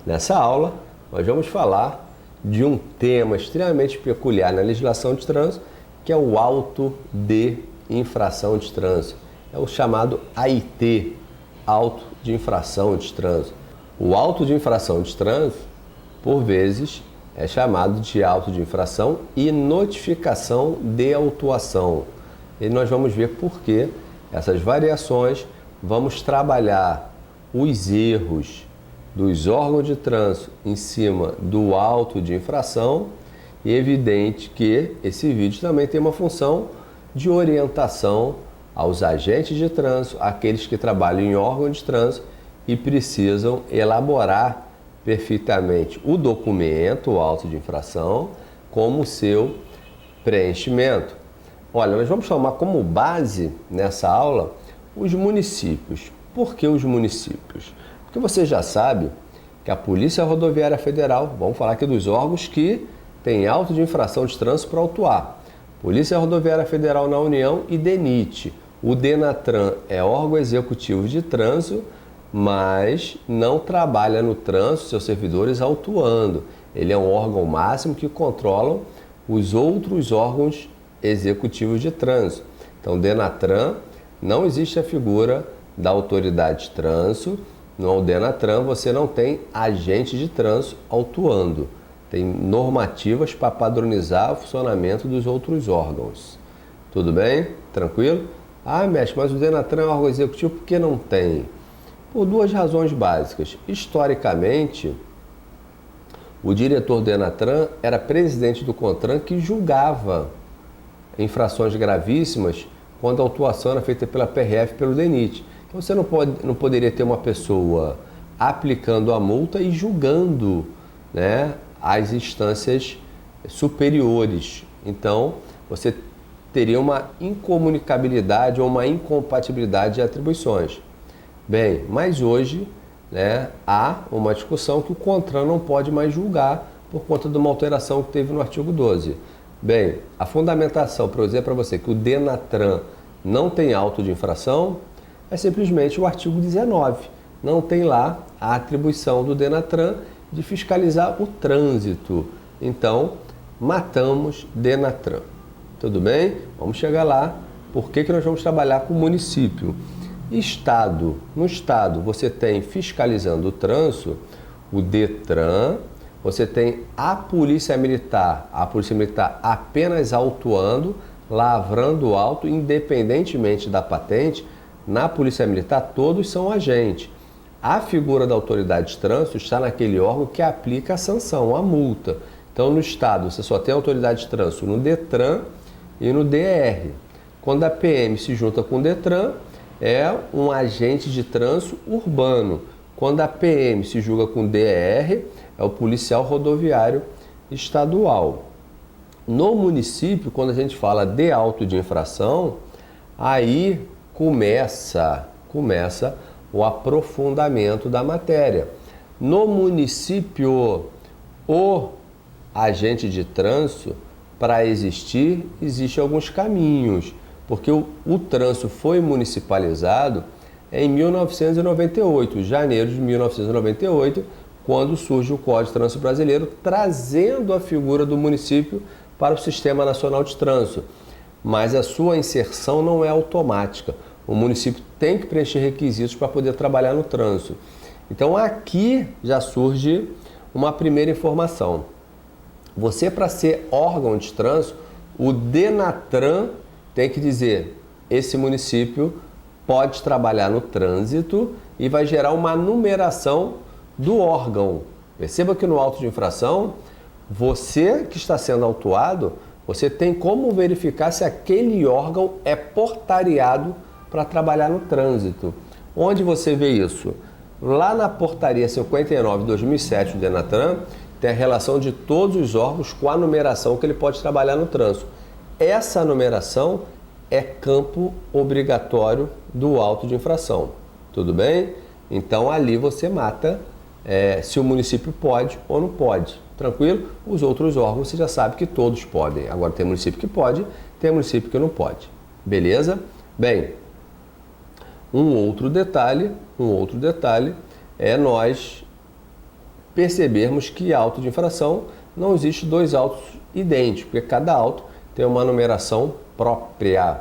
Nessa aula, nós vamos falar de um tema extremamente peculiar na legislação de trânsito, que é o auto de infração de trânsito. É o chamado AIT, auto de infração de trânsito. O auto de infração de trânsito, por vezes, é chamado de auto de infração e notificação de autuação. E nós vamos ver por que essas variações, vamos trabalhar os erros dos órgãos de trânsito em cima do auto de infração. E é evidente que esse vídeo também tem uma função de orientação aos agentes de trânsito, aqueles que trabalham em órgão de trânsito e precisam elaborar perfeitamente o documento, o auto de infração, como seu preenchimento. Olha, nós vamos tomar como base nessa aula os municípios. Por que os municípios? Porque você já sabe que a Polícia Rodoviária Federal, vamos falar aqui dos órgãos que têm auto de infração de trânsito para autuar. Polícia Rodoviária Federal na União e DENIT. O DENATRAN é órgão executivo de trânsito, mas não trabalha no trânsito, seus servidores autuando. Ele é um órgão máximo que controla os outros órgãos executivos de trânsito. Então, DENATRAN, não existe a figura da autoridade de trânsito. No DENATRAN você não tem agente de trânsito autuando. Tem normativas para padronizar o funcionamento dos outros órgãos. Tudo bem? Tranquilo? Ah, mestre, mas o DENATRAN é um órgão executivo, por que não tem? Por duas razões básicas. Historicamente, o diretor do DENATRAN era presidente do CONTRAN, que julgava infrações gravíssimas quando a autuação era feita pela PRF e pelo DENIT. Então você não poderia ter uma pessoa aplicando a multa e julgando, né, as instâncias superiores. Então você teria uma incomunicabilidade ou uma incompatibilidade de atribuições. Bem, mas hoje, né, há uma discussão que o CONTRAN não pode mais julgar por conta de uma alteração que teve no artigo 12. Bem, a fundamentação para eu dizer para você que o DENATRAN não tem auto de infração é simplesmente o artigo 19. Não tem lá a atribuição do DENATRAN de fiscalizar o trânsito. Então, matamos DENATRAN. Tudo bem? Vamos chegar lá. Por que nós vamos trabalhar com o município? Estado. No Estado, você tem fiscalizando o trânsito, o DETRAN. Você tem a Polícia Militar apenas autuando, lavrando o auto, independentemente da patente. Na Polícia Militar, todos são agentes. A figura da autoridade de trânsito está naquele órgão que aplica a sanção, a multa. Então, no Estado, você só tem autoridade de trânsito no DETRAN e no DR. Quando a PM se junta com o DETRAN, é um agente de trânsito urbano. Quando a PM se julga com o DR, é o policial rodoviário estadual. No município, quando a gente fala de auto de infração, aí começa o aprofundamento da matéria. No município, o agente de trânsito, para existir, existem alguns caminhos, porque o trânsito foi municipalizado em 1998, janeiro de 1998, quando surge o Código de Trânsito Brasileiro, trazendo a figura do município para o Sistema Nacional de Trânsito. Mas a sua inserção não é automática. O município tem que preencher requisitos para poder trabalhar no trânsito. Então aqui já surge uma primeira informação. Você, para ser órgão de trânsito, o DENATRAN tem que dizer: esse município pode trabalhar no trânsito, e vai gerar uma numeração do órgão. Perceba que no auto de infração, você que está sendo autuado, você tem como verificar se aquele órgão é portariado para trabalhar no trânsito. Onde você vê isso? Lá na portaria 59 de 2007 do DENATRAN, tem a relação de todos os órgãos com a numeração que ele pode trabalhar no trânsito. Essa numeração é campo obrigatório do auto de infração. Tudo bem? Então ali você mata se o município pode ou não pode. Tranquilo? Os outros órgãos você já sabe que todos podem. Agora tem município que pode, tem município que não pode. Beleza? Bem, um outro detalhe é nós percebermos que auto de infração não existe dois autos idênticos, porque cada auto tem uma numeração própria.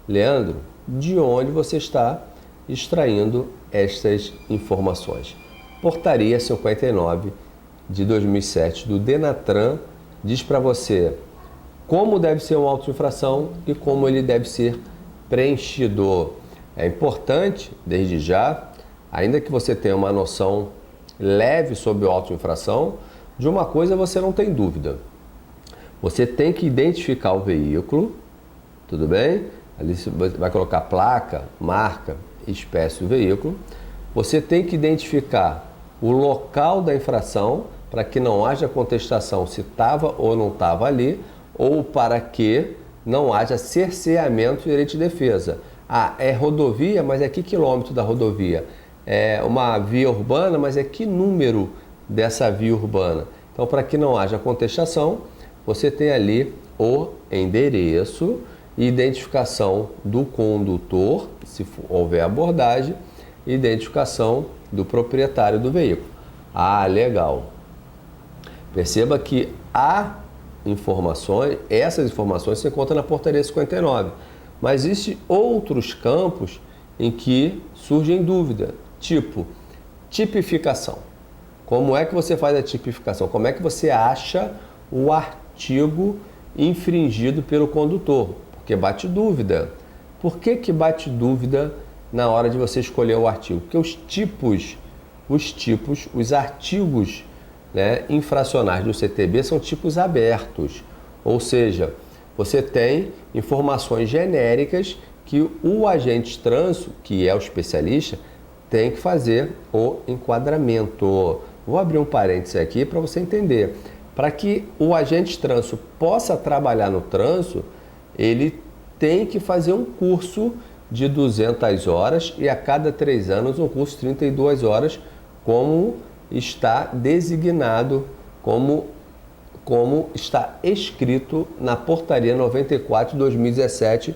Leandro, de onde você está extraindo estas informações? Portaria 59 de 2007 do Denatran diz para você como deve ser um auto de infração e como ele deve ser preenchido. É importante, desde já, ainda que você tenha uma noção leve sobre o auto de infração, de uma coisa você não tem dúvida. Você tem que identificar o veículo, tudo bem? Ali você vai colocar placa, marca, espécie do veículo. Você tem que identificar o local da infração para que não haja contestação se estava ou não estava ali, ou para que não haja cerceamento de direito de defesa. Ah, é rodovia, mas é que quilômetro da rodovia? É uma via urbana, mas é que número dessa via urbana? Então, para que não haja contestação, você tem ali o endereço e identificação do condutor, se houver abordagem, e identificação do proprietário do veículo. Ah, legal. Perceba que essas informações se encontram na portaria 59, mas existem outros campos em que surgem dúvida, tipo tipificação. Como é que você faz a tipificação? Como é que você acha o artigo infringido pelo condutor? Porque bate dúvida. Por que bate dúvida na hora de você escolher o artigo? Porque os artigos, né, infracionais do CTB são tipos abertos, ou seja, você tem informações genéricas que o agente de trânsito, que é o especialista, tem que fazer o enquadramento. Vou abrir um parêntese aqui para você entender. Para que o agente de trânsito possa trabalhar no trânsito, ele tem que fazer um curso de 200 horas e a cada 3 anos um curso de 32 horas, como está designado, como está escrito na portaria 94 de 2017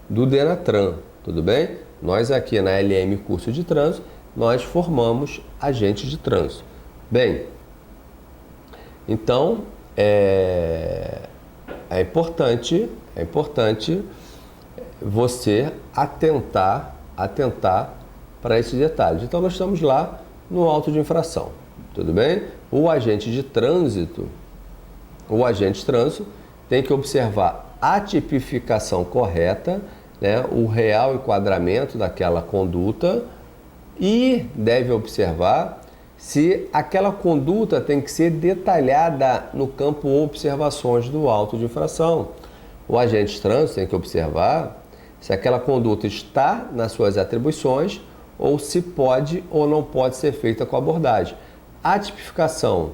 do Denatran, tudo bem? Nós aqui na LM Curso de Trânsito, nós formamos agentes de trânsito. Bem, então é importante você atentar para esses detalhes. Então nós estamos lá no auto de infração, tudo bem? O agente de trânsito tem que observar a tipificação correta, né, o real enquadramento daquela conduta e deve observar se aquela conduta tem que ser detalhada no campo observações do auto de infração. O agente de trânsito tem que observar se aquela conduta está nas suas atribuições ou se pode ou não pode ser feita com abordagem. A tipificação,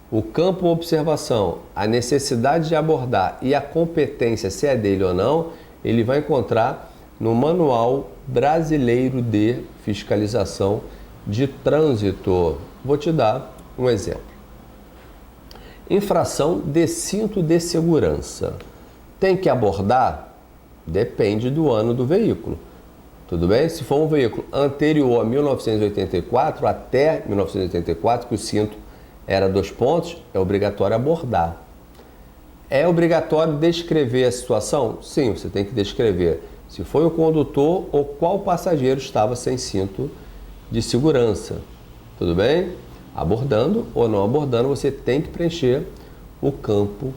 o campo observação, a necessidade de abordar e a competência, se é dele ou não, ele vai encontrar no Manual Brasileiro de Fiscalização de Trânsito. Vou te dar um exemplo. Infração de cinto de segurança. Tem que abordar? Depende do ano do veículo. Tudo bem? Se for um veículo anterior a 1984, até 1984, que o cinto era 2 pontos, é obrigatório abordar. É obrigatório descrever a situação? Sim, você tem que descrever se foi o condutor ou qual passageiro estava sem cinto de segurança. Tudo bem? Abordando ou não abordando, você tem que preencher o campo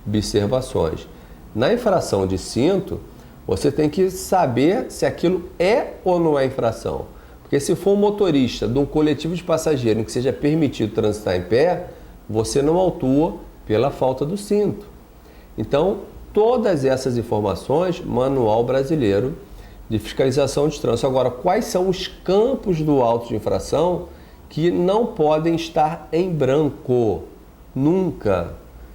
observações. Na infração de cinto, você tem que saber se aquilo é ou não é infração. Porque se for um motorista de um coletivo de passageiros em que seja permitido transitar em pé, você não autua pela falta do cinto. Então, todas essas informações, Manual Brasileiro de Fiscalização de Trânsito. Agora, quais são os campos do auto de infração que não podem estar em branco? Nunca,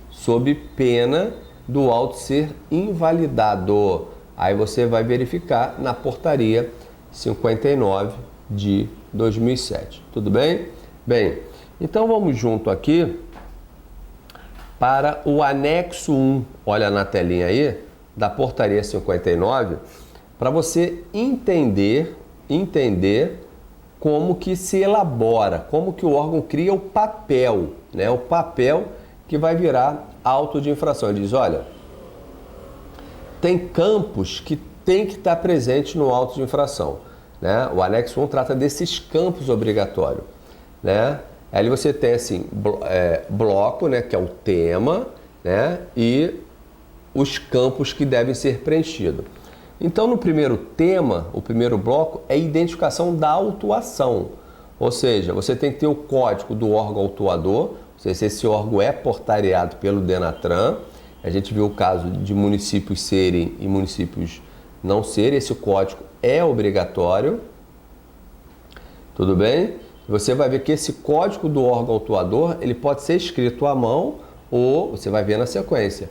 sob pena do auto ser invalidado. Aí você vai verificar na portaria 59 de 2007. Tudo bem? Bem, então vamos junto aqui para o anexo 1, olha na telinha aí, da portaria 59, para você entender como que se elabora, como que o órgão cria o papel, né? O papel que vai virar auto de infração. Ele diz, olha, tem campos que tem que estar presente no auto de infração, né? O anexo 1 trata desses campos obrigatórios, né? Aí você tem assim, bloco, né, que é o tema, né, e os campos que devem ser preenchidos. Então, no primeiro tema, o primeiro bloco é a identificação da autuação, ou seja, você tem que ter o código do órgão autuador, ou seja, se esse órgão é portariado pelo Denatran. A gente viu o caso de municípios serem e municípios não serem, esse código é obrigatório, tudo bem? Você vai ver que esse código do órgão autuador, ele pode ser escrito à mão ou, você vai ver na sequência,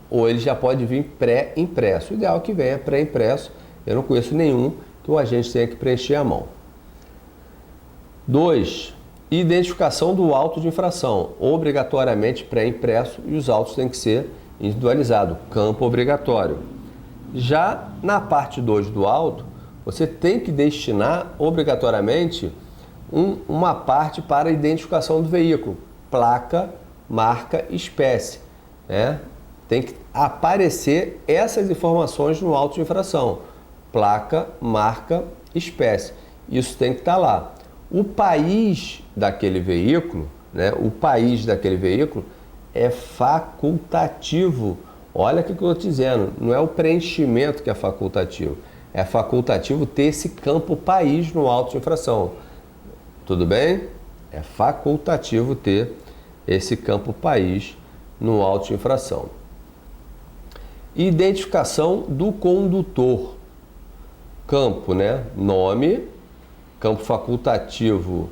ou ele já pode vir pré-impresso. O ideal é que venha pré-impresso, eu não conheço nenhum que o agente tenha que preencher à mão. 2. Identificação do auto de infração, obrigatoriamente pré-impresso, e os autos têm que ser individualizados, campo obrigatório. Já na parte 2 do auto, você tem que destinar obrigatoriamente uma parte para a identificação do veículo, placa, marca, espécie, né? Tem que aparecer essas informações no auto de infração, placa, marca, espécie. Isso tem que estar lá. O país daquele veículo, né? O país daquele veículo é facultativo. Olha o que eu estou dizendo, não é o preenchimento que é facultativo. É facultativo ter esse campo país no auto de infração. Tudo bem? É facultativo ter esse campo país no auto de infração. Identificação do condutor. Campo, né? Nome, campo facultativo.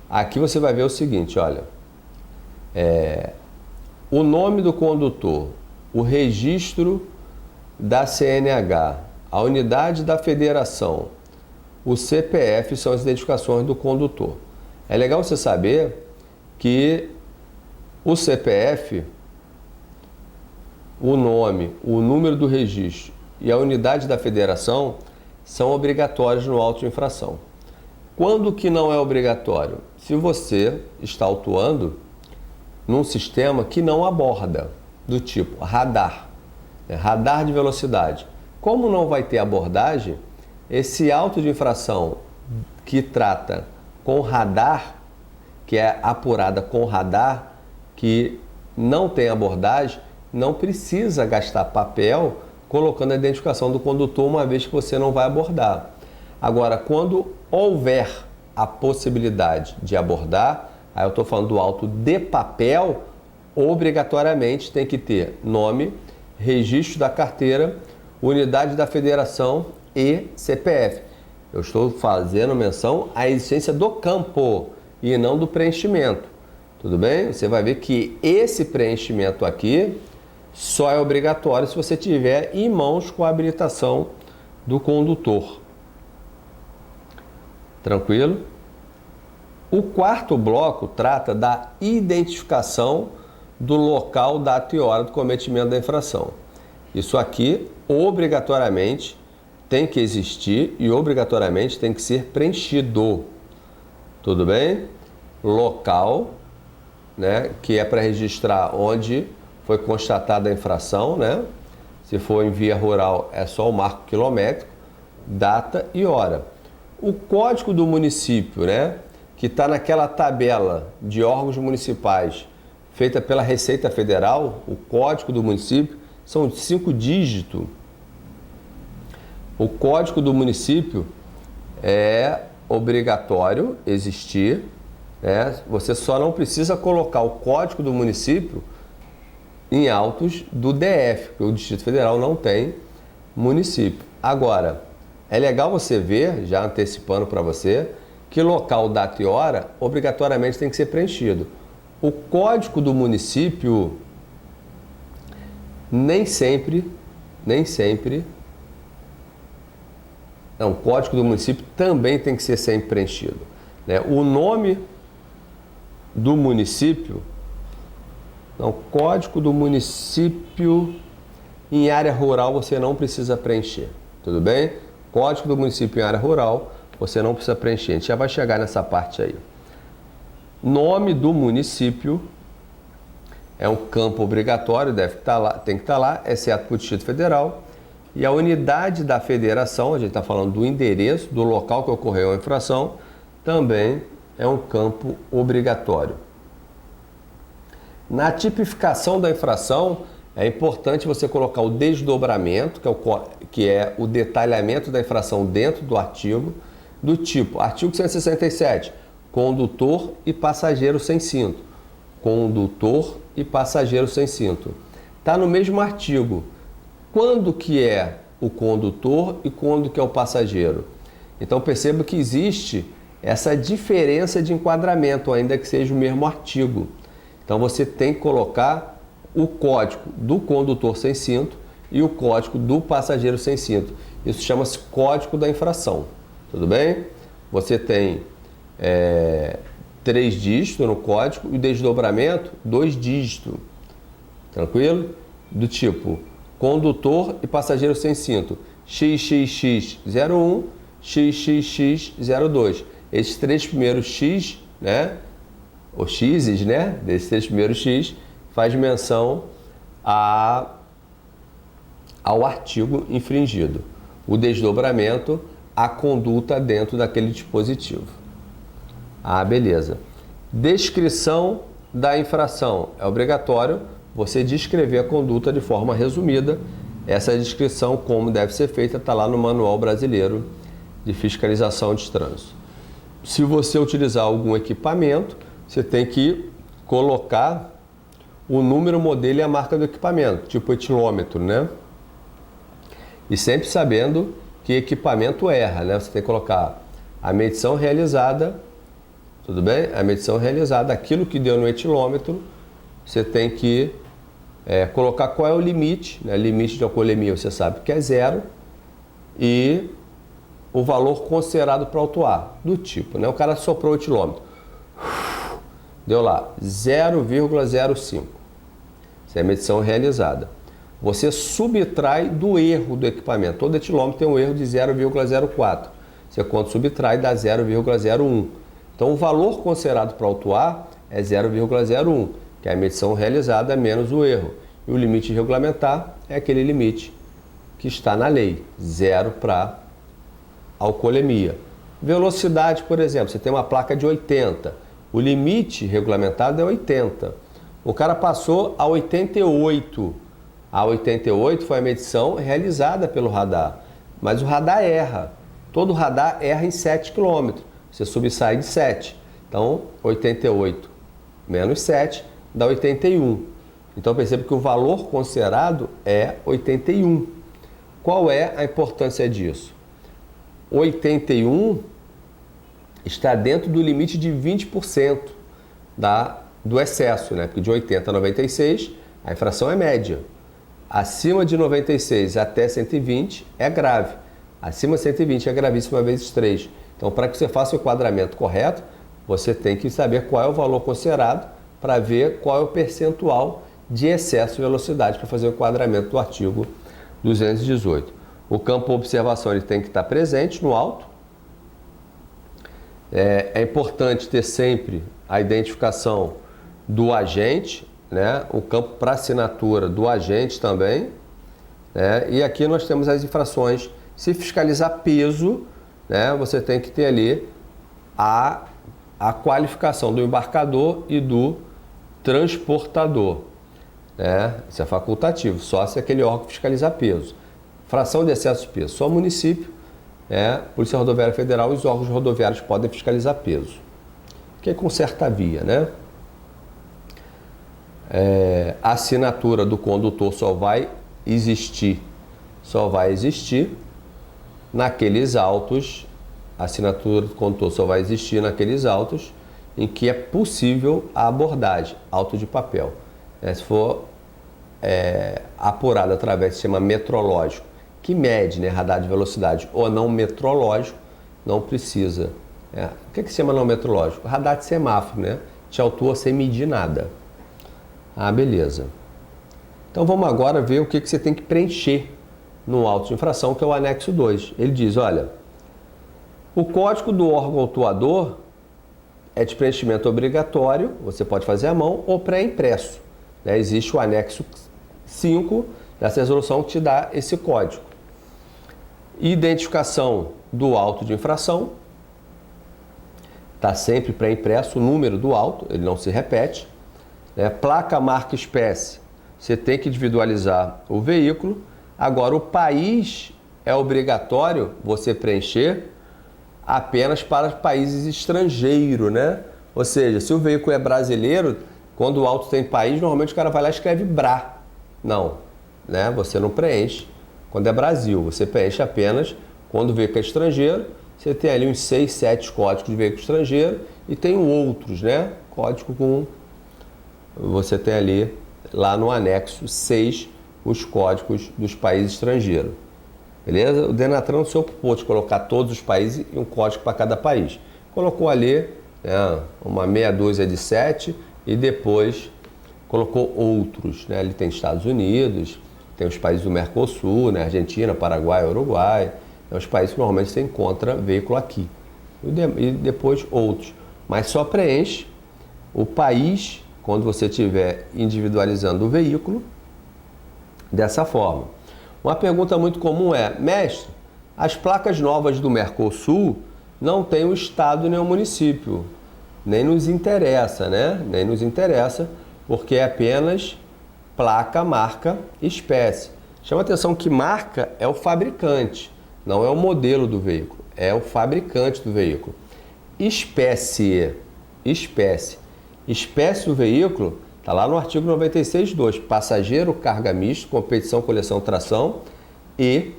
Aqui você vai ver o seguinte, olha. O nome do condutor, o registro da CNH, a unidade da federação, o CPF são as identificações do condutor. É legal você saber que o CPF, o nome, o número do registro e a unidade da federação são obrigatórios no auto de infração. Quando que não é obrigatório? Se você está autuando num sistema que não aborda, do tipo radar, radar de velocidade. Como não vai ter abordagem, esse auto de infração que trata com radar, que é apurada com radar, que não tem abordagem, não precisa gastar papel colocando a identificação do condutor, uma vez que você não vai abordar. Agora, quando houver a possibilidade de abordar, aí eu estou falando do auto de papel, obrigatoriamente tem que ter nome, registro da carteira, unidade da federação e CPF. Eu estou fazendo menção à existência do campo e não do preenchimento. Tudo bem? Você vai ver que esse preenchimento aqui só é obrigatório se você tiver em mãos com a habilitação do condutor. Tranquilo? O quarto bloco trata da identificação do local, data e hora do cometimento da infração. Isso aqui, obrigatoriamente, tem que existir e obrigatoriamente tem que ser preenchido. Tudo bem? Local, né, que é para registrar onde foi constatada a infração, né? Se for em via rural, é só o marco quilométrico, data e hora. O código do município, né, que está naquela tabela de órgãos municipais feita pela Receita Federal, o código do município, são 5 dígitos. O código do município é obrigatório existir, né? Você só não precisa colocar o código do município em autos do DF, porque o Distrito Federal não tem município. Agora, é legal você ver, já antecipando para você, que local, data e hora obrigatoriamente tem que ser preenchido. O código do município o código do município também tem que ser sempre preenchido, né? O nome do município, código do município em área rural você não precisa preencher, tudo bem? Código do município em área rural você não precisa preencher. A gente já vai chegar nessa parte aí. Nome do município é um campo obrigatório, tem que estar lá, exceto para o Distrito Federal. E a unidade da federação, a gente está falando do endereço, do local que ocorreu a infração, também é um campo obrigatório. Na tipificação da infração, é importante você colocar o desdobramento, que é o detalhamento da infração dentro do artigo, do tipo, artigo 167, condutor e passageiro sem cinto. Condutor e passageiro sem cinto. Está no mesmo artigo. Quando que é o condutor e quando que é o passageiro? Então perceba que existe essa diferença de enquadramento, ainda que seja o mesmo artigo. Então você tem que colocar o código do condutor sem cinto e o código do passageiro sem cinto. Isso chama-se código da infração. Tudo bem? Você tem 3 dígitos no código e o desdobramento 2 dígitos. Tranquilo? Do tipo condutor e passageiro sem cinto. XXX01, XXX02. Esses 3 primeiros X, né? Os X's, né? Desses 3 primeiros X faz menção ao artigo infringido. O desdobramento, a conduta dentro daquele dispositivo. Beleza. Descrição da infração. É obrigatório você descrever a conduta de forma resumida. Essa descrição, como deve ser feita, está lá no Manual Brasileiro de Fiscalização de Trânsito. Se você utilizar algum equipamento, você tem que colocar o número, modelo e a marca do equipamento, tipo etilômetro, né? E sempre sabendo que equipamento erra, né? Você tem que colocar a medição realizada, tudo bem? A medição realizada, aquilo que deu no etilômetro, você tem que colocar qual é o limite, né? Limite de alcoolemia, você sabe que é 0, e o valor considerado para autuar, do tipo, né? O cara soprou o etilômetro, deu lá 0,05. Essa é a medição realizada. Você subtrai do erro do equipamento. Todo etilômetro tem um erro de 0,04. Você quando subtrai dá 0,01. Então o valor considerado para autuar é 0,01, que é a medição realizada menos o erro. E o limite regulamentar é aquele limite que está na lei, 0 para alcoolemia. Velocidade, por exemplo, você tem uma placa de 80. O limite regulamentado é 80. O cara passou a 88. A 88 foi a medição realizada pelo radar. Mas o radar erra. Todo radar erra em 7 km. Você subsai de 7. Então, 88 menos 7 dá 81. Então, perceba que o valor considerado é 81. Qual é a importância disso? 81 está dentro do limite de 20% do excesso, né? Porque de 80 a 96, a infração é média. Acima de 96 até 120 é grave. Acima de 120 é gravíssima vezes 3. Então, para que você faça o enquadramento correto, você tem que saber qual é o valor considerado para ver qual é o percentual de excesso de velocidade para fazer o enquadramento do artigo 218. O campo observação ele tem que estar presente no auto. É importante ter sempre a identificação do agente, né? O campo para assinatura do agente também, né? E aqui nós temos as infrações. Se fiscalizar peso, né? Você tem que ter ali a qualificação do embarcador e do transportador, né? Isso é facultativo, só se aquele órgão fiscalizar peso. Fração de excesso de peso, só o município, Polícia Rodoviária Federal e os órgãos rodoviários podem fiscalizar peso. Que conserta a via, né? A assinatura do condutor só vai existir naqueles autos. A assinatura do condutor só vai existir naqueles autos em que é possível a abordagem, auto de papel. Se for apurado através do sistema metrológico, que mede, né, radar de velocidade, ou não metrológico, não precisa. O que se chama não metrológico? Radar de semáforo, né? Te autua sem medir nada. Beleza. Então vamos agora ver o que você tem que preencher no auto de infração, que é o anexo 2. Ele diz, olha, O código do órgão autuador é de preenchimento obrigatório, você pode fazer à mão ou pré-impresso. Né? Existe o anexo 5 dessa resolução que te dá esse código. Identificação do auto de infração, está sempre pré-impresso o número do auto, ele não se repete. Né? Placa, marca, espécie, você tem que individualizar o veículo. Agora, o país é obrigatório você preencher apenas para países estrangeiros, né? Ou seja, se o veículo é brasileiro, quando o auto tem país, normalmente o cara vai lá e escreve BRA. Não, né? Você não preenche quando é Brasil, você preenche apenas quando o veículo é estrangeiro. Você tem ali uns 6, 7 códigos de veículo estrangeiro e tem outros, né? Código com... Você tem ali, lá no anexo 6, os códigos dos países estrangeiros. Beleza? O Denatran não se ocupou de colocar todos os países e um código para cada país. Colocou ali, né, uma meia dúzia de 7 e depois colocou outros. Né? Ali tem Estados Unidos, tem os países do Mercosul, né? Argentina, Paraguai, Uruguai. Os países que normalmente você encontra veículo aqui. E depois outros. Mas só preenche o país quando você estiver individualizando o veículo dessa forma. Uma pergunta muito comum é: mestre, as placas novas do Mercosul não têm o estado nem o município. Nem nos interessa, né? Nem nos interessa, porque é apenas placa, marca, espécie. Chama atenção que marca é o fabricante, não é o modelo do veículo, é o fabricante do veículo. Espécie do veículo está lá no artigo 96.2, passageiro, carga misto, competição, coleção, tração e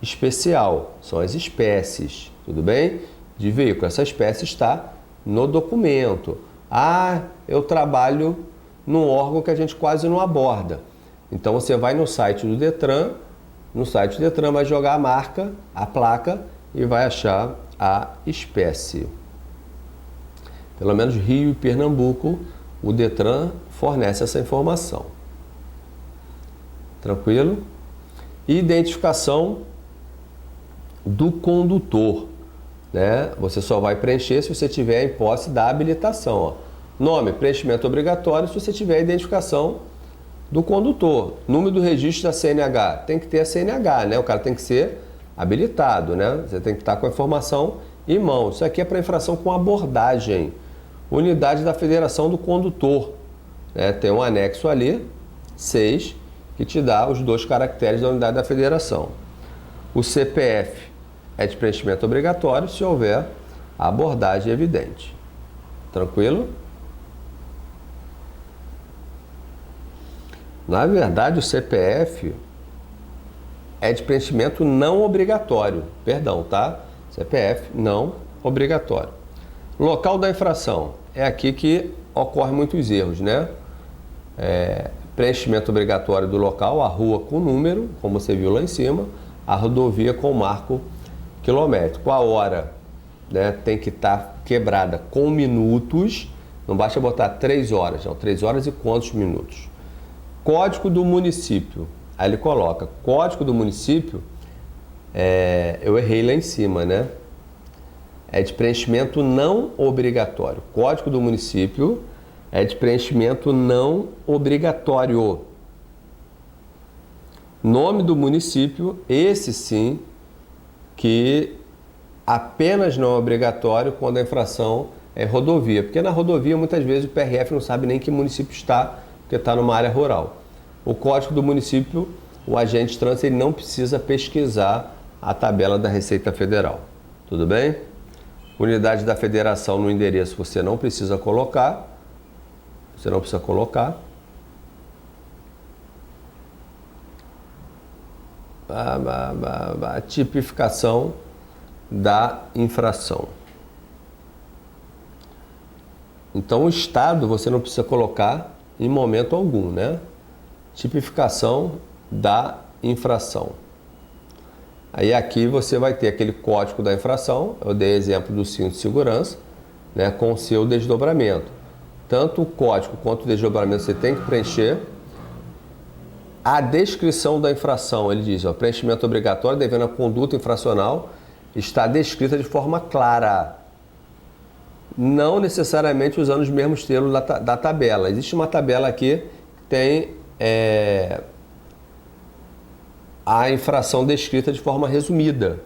especial. São as espécies, tudo bem? De veículo. Essa espécie está no documento. Ah, eu trabalho num órgão que a gente quase não aborda. Então você vai no site do Detran, vai jogar a marca, a placa e vai achar a espécie. Pelo menos Rio e Pernambuco, o Detran fornece essa informação. Tranquilo? Identificação do condutor. Né? Você só vai preencher se você tiver em posse da habilitação. Ó. Nome, preenchimento obrigatório se você tiver a identificação do condutor. Número do registro da CNH. Tem que ter a CNH, né? O cara tem que ser habilitado, né? Você tem que estar com a informação em mão. Isso aqui é para infração com abordagem. Unidade da Federação do Condutor. Né? Tem um anexo ali, 6, que te dá os 2 caracteres da unidade da federação. O CPF é de preenchimento obrigatório se houver a abordagem evidente. Tranquilo? Na verdade, o CPF é de preenchimento não obrigatório. Perdão, tá? CPF não obrigatório. Local da infração. É aqui que ocorrem muitos erros, né? Preenchimento obrigatório do local, a rua com número, como você viu lá em cima, a rodovia com marco quilométrico. A hora, né, tem que estar quebrada com minutos, não basta botar 3 horas, não, 3 horas e quantos minutos. Código do município, aí ele coloca, código do município, eu errei lá em cima, né? É de preenchimento não obrigatório. Código do município é de preenchimento não obrigatório. Nome do município, esse sim, que apenas não é obrigatório quando a infração é rodovia. Porque na rodovia, muitas vezes, o PRF não sabe nem que município está, porque está numa área rural. O código do município, o agente de trânsito, ele não precisa pesquisar a tabela da Receita Federal. Tudo bem? Unidade da federação no endereço você não precisa colocar. A tipificação da infração. Então o estado você não precisa colocar em momento algum, né? Tipificação da infração. Aí aqui você vai ter aquele código da infração, eu dei exemplo do cinto de segurança, né, com o seu desdobramento. Tanto o código quanto o desdobramento você tem que preencher. A descrição da infração, ele diz, ó, preenchimento obrigatório devendo a conduta infracional está descrita de forma clara, não necessariamente usando os mesmos termos da tabela. Existe uma tabela aqui que tem a infração descrita de forma resumida.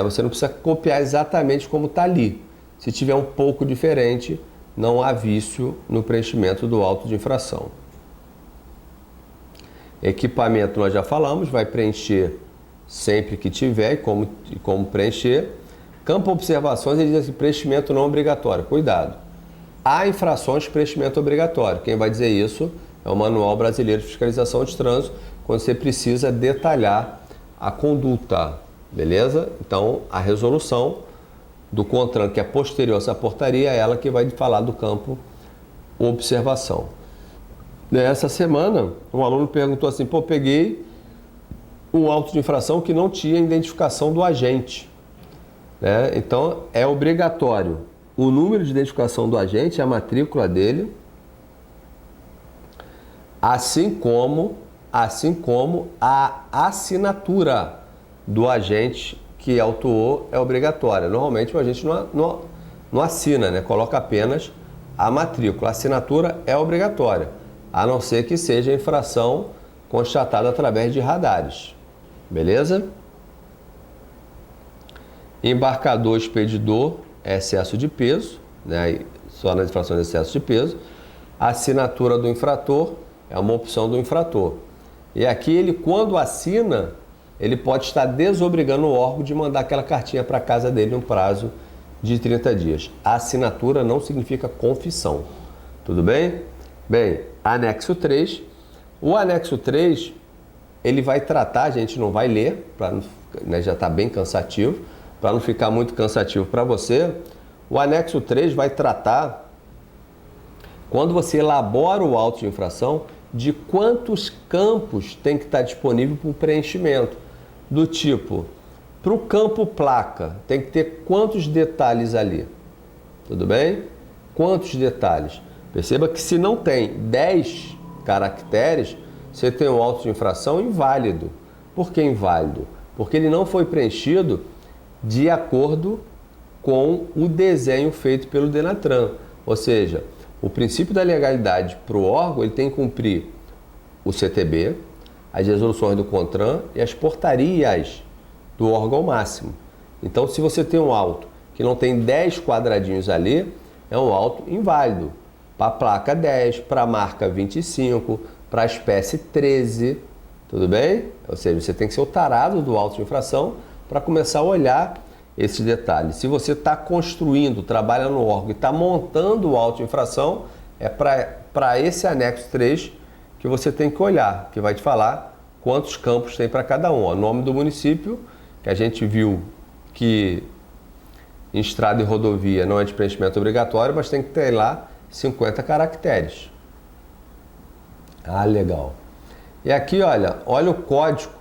Você não precisa copiar exatamente como está ali. Se tiver um pouco diferente, não há vício no preenchimento do auto de infração. Equipamento nós já falamos, vai preencher sempre que tiver e como preencher. Campo observações, ele diz assim, preenchimento não obrigatório. Cuidado. Há infrações de preenchimento obrigatório. Quem vai dizer isso é o Manual Brasileiro de Fiscalização de Trânsito, quando você precisa detalhar a conduta, beleza? Então, a resolução do CONTRAN, que é posterior a essa portaria, é ela que vai falar do campo observação. Nessa semana, um aluno perguntou assim, pô, peguei um auto de infração que não tinha identificação do agente. Então, é obrigatório o número de identificação do agente, a matrícula dele, assim como a assinatura do agente que autuou é obrigatória. Normalmente o agente não assina, né? Coloca apenas a matrícula. A assinatura é obrigatória, a não ser que seja infração constatada através de radares. Beleza? Embarcador, expedidor, é excesso de peso, né? Só nas infrações de excesso de peso. A assinatura do infrator é uma opção do infrator. E aqui ele, quando assina, ele pode estar desobrigando o órgão de mandar aquela cartinha para casa dele no prazo de 30 dias. A assinatura não significa confissão. Tudo bem? Bem, anexo 3. O anexo 3, ele vai tratar, a gente não vai ler, né, já está bem cansativo, para não ficar muito cansativo para você. O anexo 3 vai tratar, quando você elabora o auto de infração, de quantos campos tem que estar disponível para o preenchimento. Do tipo, para o campo placa, tem que ter quantos detalhes ali? Tudo bem? Quantos detalhes? Perceba que se não tem 10 caracteres, você tem um auto de infração inválido. Por que inválido? Porque ele não foi preenchido de acordo com o desenho feito pelo Denatran. Ou seja, o princípio da legalidade para o órgão, ele tem que cumprir o CTB, as resoluções do CONTRAN e as portarias do órgão máximo. Então, se você tem um auto que não tem 10 quadradinhos ali, é um auto inválido. Para a placa 10, para a marca 25, para a espécie 13, tudo bem? Ou seja, você tem que ser o tarado do auto de infração para começar a olhar esses detalhes. Se você está construindo, trabalha no órgão e está montando o auto de infração, é para esse anexo 3 que você tem que olhar, que vai te falar quantos campos tem para cada um. O nome do município, que a gente viu que em estrada e rodovia não é de preenchimento obrigatório, mas tem que ter lá 50 caracteres. Ah, legal. E aqui, olha o código.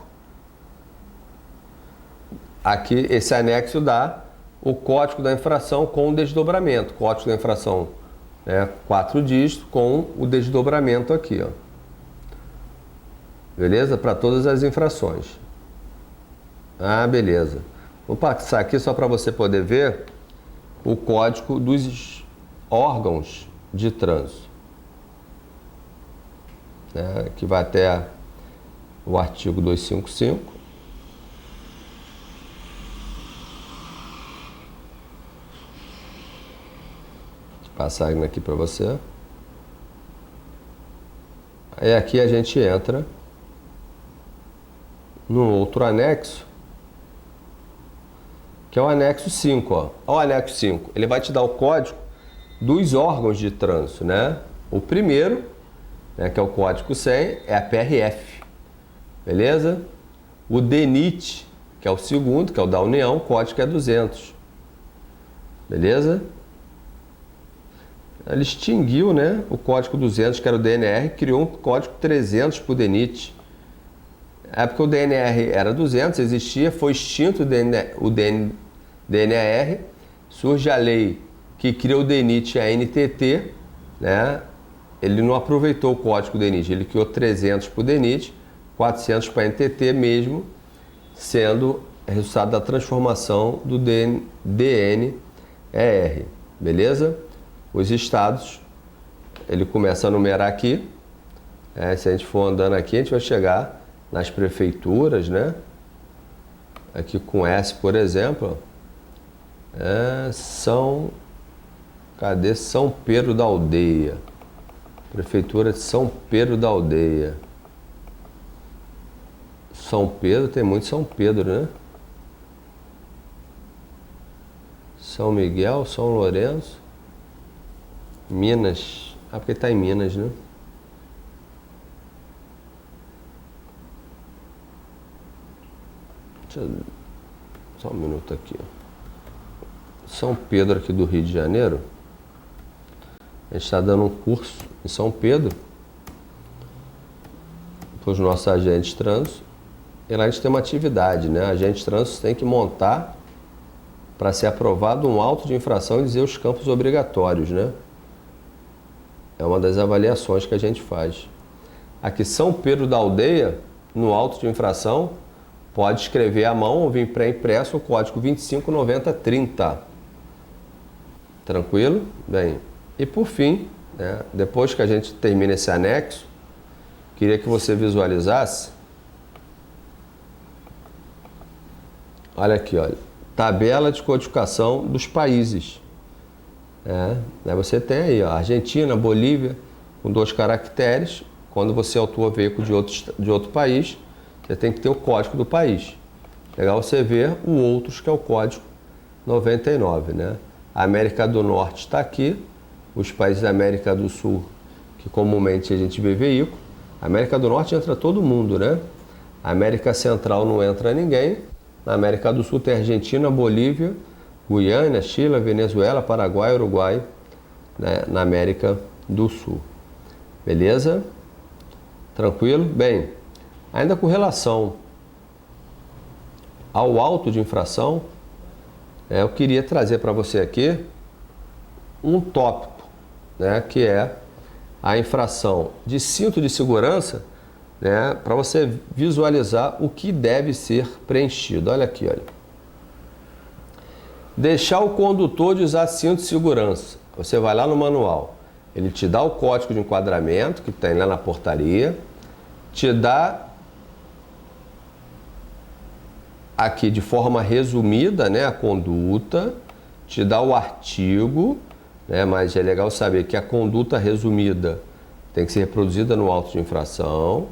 Aqui, esse anexo dá o código da infração com o desdobramento. Código da infração, 4 dígitos com o desdobramento aqui, ó. Beleza? Para todas as infrações. Ah, beleza. Vou passar aqui só para você poder ver o código dos órgãos de trânsito. Que vai até o artigo 255. Vou passar aqui para você. Aí aqui a gente entra no outro anexo, que é o anexo 5, ó. O anexo 5, ele vai te dar o código dos órgãos de trânsito, né? O primeiro, que é o código 100, é a PRF, beleza? O DENIT, que é o segundo, que é o da União, o código é 200, beleza? Ele extinguiu, né, o código 200, que era o DNR, criou um código 300 para o DENIT. É porque o DNR era 200, existia, foi extinto o DNR, surge a lei que cria o DENIT e a NTT, né? Ele não aproveitou o código DENIT, ele criou 300 para o DENIT, 400 para a NTT mesmo, sendo é resultado da transformação do DNER, beleza? Os estados, ele começa a numerar aqui, se a gente for andando aqui, a gente vai chegar nas prefeituras, né? Aqui com S, por exemplo, cadê São Pedro da Aldeia? Prefeitura de São Pedro da Aldeia. São Pedro, tem muito São Pedro, né? São Miguel, São Lourenço, Minas. Porque está em Minas, né? Só um minuto aqui. São Pedro aqui do Rio de Janeiro. A gente está dando um curso em São Pedro para os nossos agentes de trânsito. E lá a gente tem uma atividade, né? Agente de trânsito tem que montar, para ser aprovado, um auto de infração e dizer os campos obrigatórios, né? É uma das avaliações que a gente faz. Aqui, São Pedro da Aldeia, no auto de infração, pode escrever à mão ou vir pré-impresso o código 259030. Tranquilo? Bem, e por fim, né, depois que a gente termina esse anexo, queria que você visualizasse. Olha aqui, olha. Tabela de codificação dos países. Você tem aí, ó, Argentina, Bolívia, com 2 caracteres. Quando você autua veículo de outro país, você tem que ter o código do país. Legal você ver o outros, que é o código 99, né? A América do Norte está aqui, os países da América do Sul, que comumente a gente vê veículo. A América do Norte entra todo mundo, né? A América Central não entra ninguém. Na América do Sul tem Argentina, Bolívia, Guiana, Chile, Venezuela, Paraguai, Uruguai, né? Na América do Sul. Beleza? Tranquilo? Bem, ainda com relação ao auto de infração, eu queria trazer para você aqui um tópico, né, que é a infração de cinto de segurança, né, para você visualizar o que deve ser preenchido. Olha aqui, olha. Deixar o condutor de usar cinto de segurança. Você vai lá no manual, ele te dá o código de enquadramento que tem lá na portaria, te dá aqui de forma resumida, né, a conduta, te dá o artigo, né, mas é legal saber que a conduta resumida tem que ser reproduzida no auto de infração.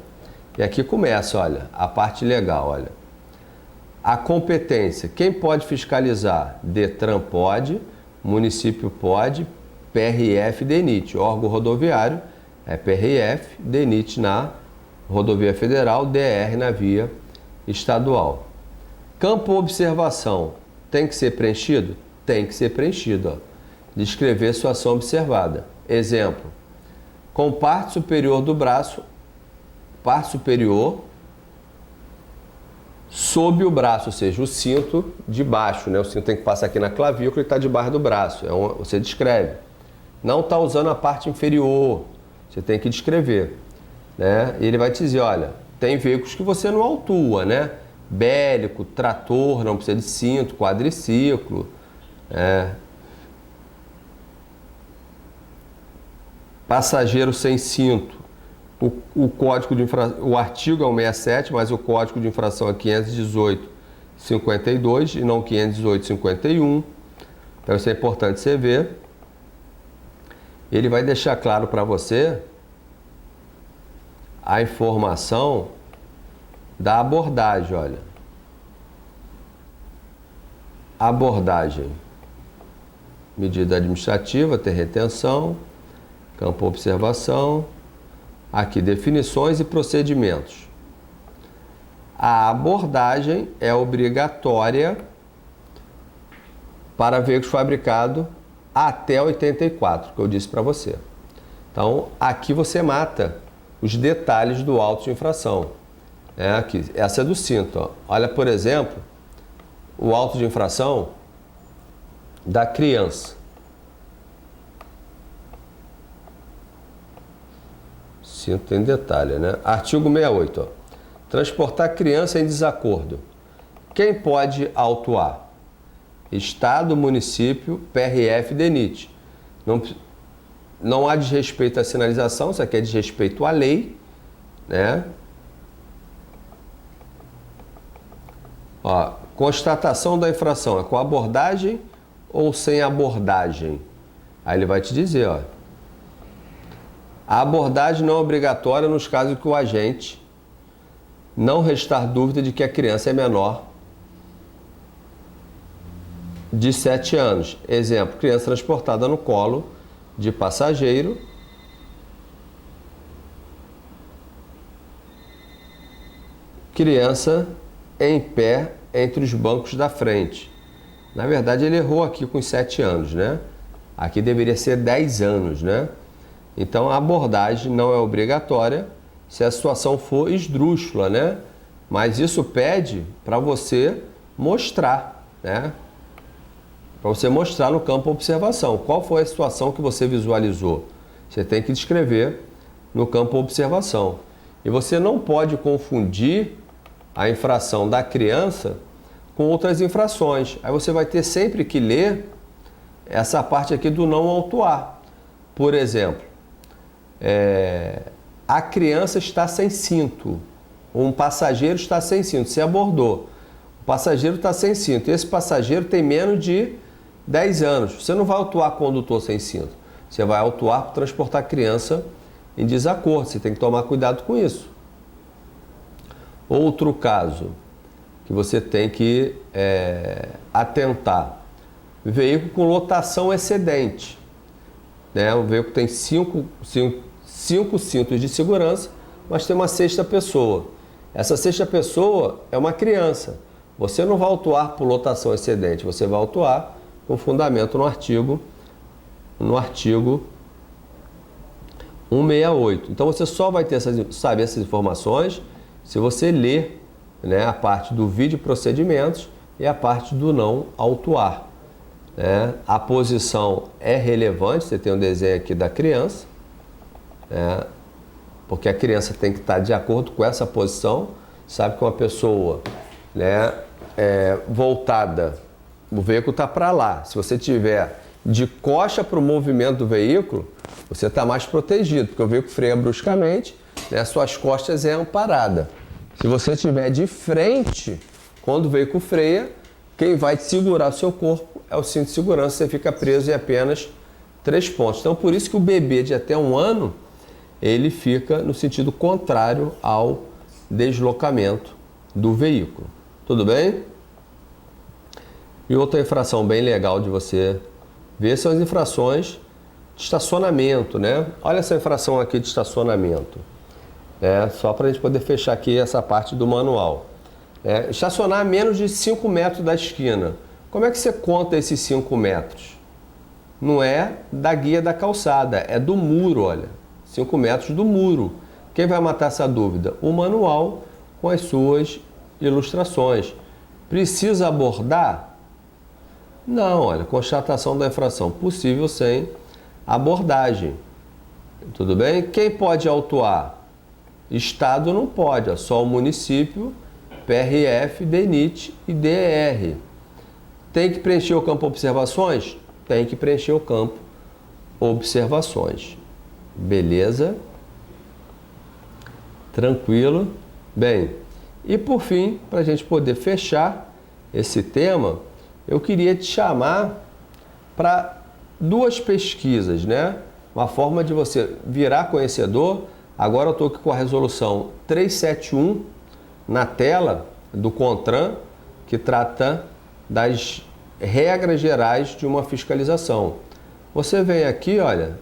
E aqui começa, olha, a parte legal, olha. A competência, quem pode fiscalizar? Detran pode, município pode, PRF, DENIT, órgão rodoviário é PRF, DENIT na rodovia federal, DR na via estadual. Campo observação, tem que ser preenchido? Tem que ser preenchido, ó. Descrever sua ação observada. Exemplo, com parte superior do braço, parte superior sob o braço, ou seja, o cinto de baixo, né? O cinto tem que passar aqui na clavícula e está debaixo do braço. Você descreve. Não está usando a parte inferior, você tem que descrever, né? E ele vai te dizer, olha, tem veículos que você não autua, né? Bélico, trator, não precisa de cinto, quadriciclo, passageiro sem cinto. O código de o artigo é o 67, mas o código de infração é 518-52 e não 518-51. Então isso é importante você ver. Ele vai deixar claro para você a informação da abordagem, olha. Abordagem. Medida administrativa, tem retenção, campo observação. Aqui, definições e procedimentos. A abordagem é obrigatória para veículos fabricados até 84, que eu disse para você. Então, aqui você mata os detalhes do auto de infração. Aqui, essa é do cinto. Ó. Olha, por exemplo, o auto de infração da criança. Cinto tem detalhe, né? Artigo 68. Ó. Transportar criança em desacordo. Quem pode autuar? Estado, município, PRF, DENIT. Não há desrespeito à sinalização, isso aqui é desrespeito à lei, né? Ó, constatação da infração, é com abordagem ou sem abordagem? Aí ele vai te dizer, ó. A abordagem não é obrigatória nos casos que o agente não restar dúvida de que a criança é menor de 7 anos. Exemplo, criança transportada no colo de passageiro, criança em pé entre os bancos da frente. Na verdade, ele errou aqui com 7 anos, né? Aqui deveria ser 10 anos, né? Então, a abordagem não é obrigatória se a situação for esdrúxula, né? Mas isso pede para você mostrar, né? Para você mostrar no campo observação. Qual foi a situação que você visualizou? Você tem que descrever no campo observação. E você não pode confundir a infração da criança com outras infrações. Aí você vai ter sempre que ler essa parte aqui do não autuar. Por exemplo, a criança está sem cinto. Um passageiro está sem cinto. Você abordou. O passageiro está sem cinto. Esse passageiro tem menos de 10 anos. Você não vai autuar condutor sem cinto. Você vai autuar por transportar criança em desacordo. Você tem que tomar cuidado com isso. Outro caso que você tem que atentar. Veículo com lotação excedente. Né? O veículo tem cinco cintos de segurança, mas tem uma sexta pessoa. Essa sexta pessoa é uma criança. Você não vai autuar por lotação excedente, você vai autuar com fundamento no artigo 168. Então você só vai saber essas informações se você ler, né, a parte do vídeo procedimentos e a parte do não autuar. Né? A posição é relevante, você tem um desenho aqui da criança, né? Porque a criança tem que estar de acordo com essa posição. Sabe que uma pessoa, né, voltada, o veículo está para lá. Se você tiver de costa para o movimento do veículo, você está mais protegido, porque o veículo freia bruscamente, né, suas costas é amparada. Se você estiver de frente, quando o veículo freia, quem vai te segurar o seu corpo é o cinto de segurança, você fica preso em apenas 3 pontos. Então, por isso que o bebê de até 1 ano, ele fica no sentido contrário ao deslocamento do veículo. Tudo bem? E outra infração bem legal de você ver são as infrações de estacionamento, né? Olha essa infração aqui de estacionamento. Só para a gente poder fechar aqui essa parte do manual. Estacionar a menos de 5 metros da esquina. Como é que você conta esses 5 metros? Não é da guia da calçada, é do muro, olha. 5 metros do muro. Quem vai matar essa dúvida? O manual com as suas ilustrações. Precisa abordar? Não, olha, constatação da infração possível sem abordagem. Tudo bem? Quem pode autuar? Estado não pode, é só o município, PRF, DENIT e DER. Tem que preencher o campo observações? Tem que preencher o campo observações. Beleza? Tranquilo? Bem, e por fim, para a gente poder fechar esse tema, eu queria te chamar para 2 pesquisas, né? Uma forma de você virar conhecedor. Agora eu estou aqui com a resolução 371 na tela do CONTRAN, que trata das regras gerais de uma fiscalização. Você vem aqui, olha,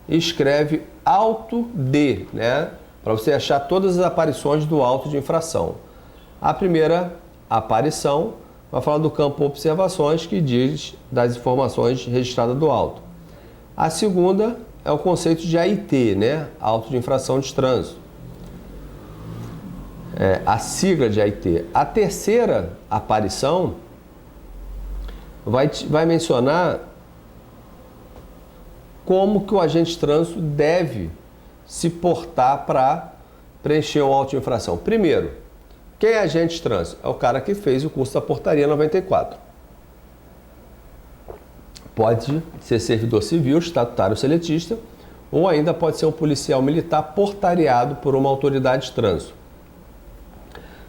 e escreve auto de, né? Para você achar todas as aparições do auto de infração. A primeira aparição vai falar do campo observações, que diz das informações registradas do auto. A segunda é o conceito de AIT, né? Auto de infração de trânsito. A sigla de AIT. A terceira aparição vai mencionar como que o agente de trânsito deve se portar para preencher um auto de infração. Primeiro, Quem é agente de trânsito? É o cara que fez o curso da Portaria 94. Pode ser servidor civil, estatutário seletista, ou ainda pode ser um policial militar portariado por uma autoridade de trânsito.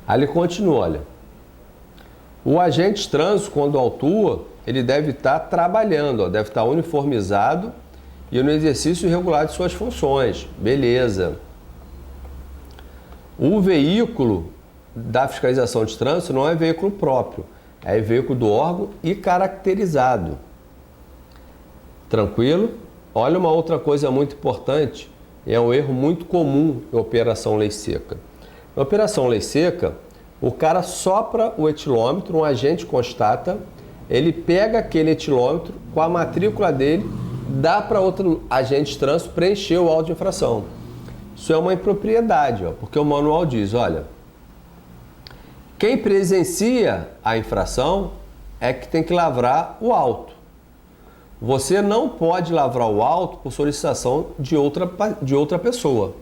Aí ele continua, olha. O agente de trânsito, quando autua, ele deve estar trabalhando, ó, deve estar uniformizado e no exercício regular de suas funções. Beleza. O veículo da fiscalização de trânsito não é veículo próprio, é veículo do órgão e caracterizado. Tranquilo? Olha uma outra coisa muito importante, é um erro muito comum em Operação Lei Seca. Na Operação Lei Seca, o cara sopra o etilômetro, um agente constata, ele pega aquele etilômetro com a matrícula dele, dá para outro agente de trânsito preencher o auto de infração. Isso é uma impropriedade, ó, porque o manual diz, olha, quem presencia a infração é que tem que lavrar o auto. Você não pode lavrar o auto por solicitação de outra pessoa.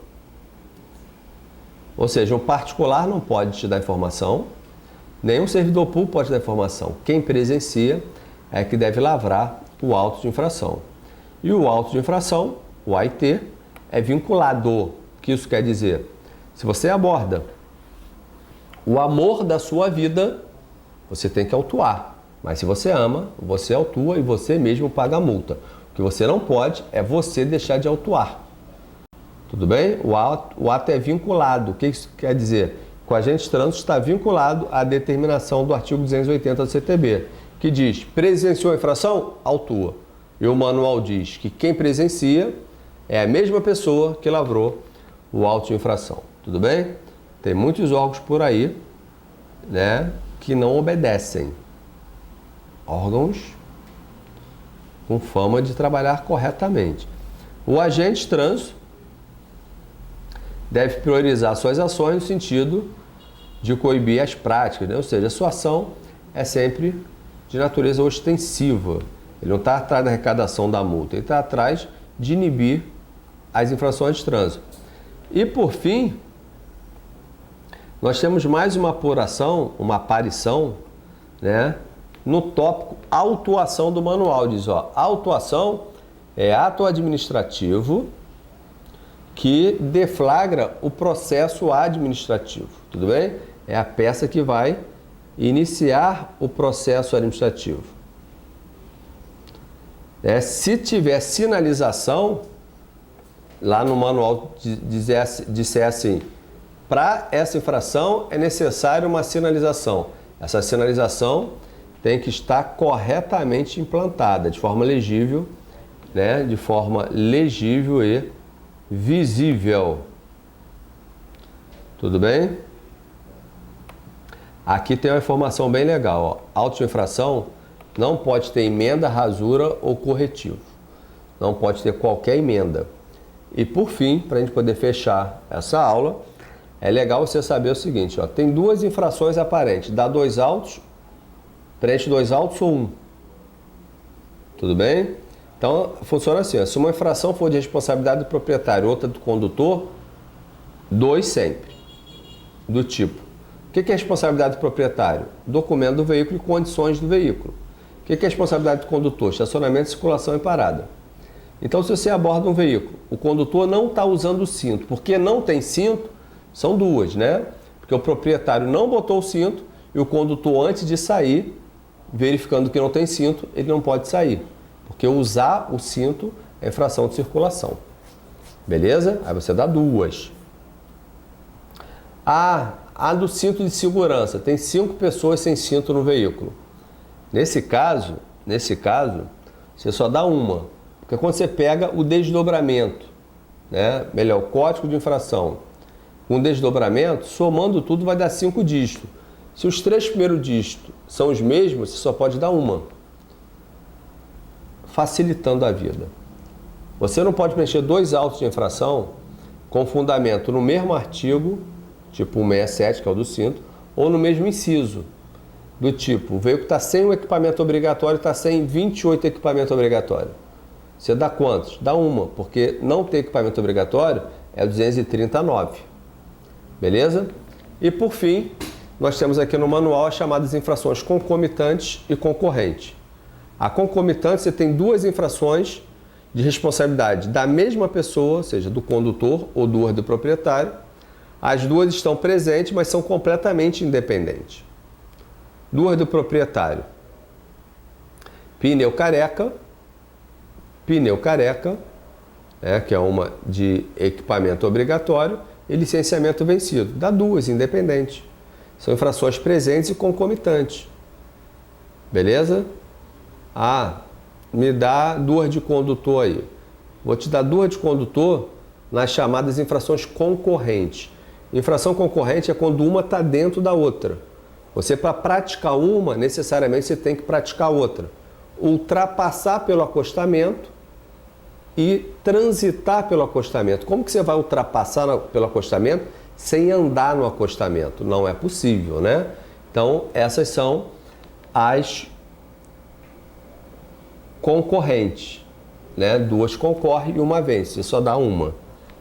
Ou seja, um particular não pode te dar informação, nenhum servidor público pode dar informação. Quem presencia é que deve lavrar o auto de infração. E o auto de infração, o AIT, é vinculado. O que isso quer dizer? Se você aborda o amor da sua vida, você tem que autuar. Mas se você ama, você autua e você mesmo paga a multa. O que você não pode é você deixar de autuar. Tudo bem? O ato é vinculado. O que isso quer dizer? Que o agente de trânsito está vinculado à determinação do artigo 280 do CTB, que diz, presenciou a infração? Autua. E o manual diz que quem presencia é a mesma pessoa que lavrou o auto de infração. Tudo bem? Tem muitos órgãos por aí, né, que não obedecem. Órgãos com fama de trabalhar corretamente. O agente de trânsito deve priorizar suas ações no sentido de coibir as práticas, né? Ou seja, a sua ação é sempre de natureza ostensiva. Ele não está atrás da arrecadação da multa, ele está atrás de inibir as infrações de trânsito. E por fim, nós temos mais uma aparição, né, no tópico autuação do manual. Diz, ó, autuação é ato administrativo que deflagra o processo administrativo, tudo bem? É a peça que vai iniciar o processo administrativo. Se tiver sinalização, lá no manual disser assim, para essa infração é necessário uma sinalização. Essa sinalização tem que estar corretamente implantada, de forma legível, né? De forma legível e visível. Tudo bem? Aqui tem uma informação bem legal. Ó. Auto de infração não pode ter emenda, rasura ou corretivo. Não pode ter qualquer emenda. E por fim, para a gente poder fechar essa aula, é legal você saber o seguinte, ó, tem duas infrações aparentes, dá 2 autos, preenche 2 autos ou 1. Tudo bem? Então, funciona assim, ó, se uma infração for de responsabilidade do proprietário, outra do condutor, 2 sempre. Do tipo, o que é responsabilidade do proprietário? Documento do veículo e condições do veículo. O que é responsabilidade do condutor? Estacionamento, circulação e parada. Então, se você aborda um veículo, o condutor não está usando o cinto, porque não tem cinto, são duas, né? Porque o proprietário não botou o cinto e o condutor, antes de sair, verificando que não tem cinto, ele não pode sair. Porque usar o cinto é infração de circulação. Beleza? Aí você dá 2. A do cinto de segurança. Tem 5 pessoas sem cinto no veículo. Nesse caso, você só dá 1. Porque quando você pega o desdobramento, né? Melhor, o código de infração, com desdobramento, somando tudo vai dar 5 dígitos. Se os 3 primeiros dígitos são os mesmos, você só pode dar 1. Facilitando a vida. Você não pode preencher 2 autos de infração com fundamento no mesmo artigo, tipo 167, que é o do cinto, ou no mesmo inciso, do tipo, o veículo está sem o equipamento obrigatório, está sem 28 equipamentos obrigatórios. Você dá quantos? Dá 1, porque não ter equipamento obrigatório é 239. Beleza? E por fim, nós temos aqui no manual as chamadas infrações concomitantes e concorrentes. A concomitante, você tem duas infrações de responsabilidade da mesma pessoa, ou seja, do condutor ou do proprietário. As duas estão presentes, mas são completamente independentes. Duas do proprietário. Pneu careca, que é uma de equipamento obrigatório, e licenciamento vencido. Dá duas, independentes. São infrações presentes e concomitantes. Beleza? Ah, me dá duas de condutor aí. Vou te dar duas de condutor nas chamadas infrações concorrentes. Infração concorrente é quando uma está dentro da outra. Você, para praticar uma, necessariamente você tem que praticar outra. Ultrapassar pelo acostamento e transitar pelo acostamento. Como que você vai ultrapassar pelo acostamento sem andar no acostamento? Não é possível, né? Então, essas são as concorrentes, né? Duas concorrem e uma vence, você só dá uma.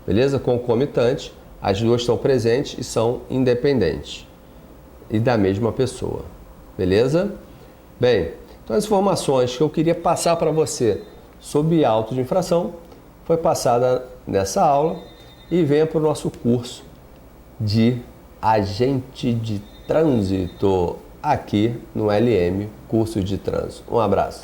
Beleza? Concomitante, as duas estão presentes e são independentes. E da mesma pessoa. Beleza? Bem, então as informações que eu queria passar para você sobre auto de infração foi passada nessa aula e venha para o nosso curso de agente de trânsito aqui no LM, curso de trânsito. Um abraço.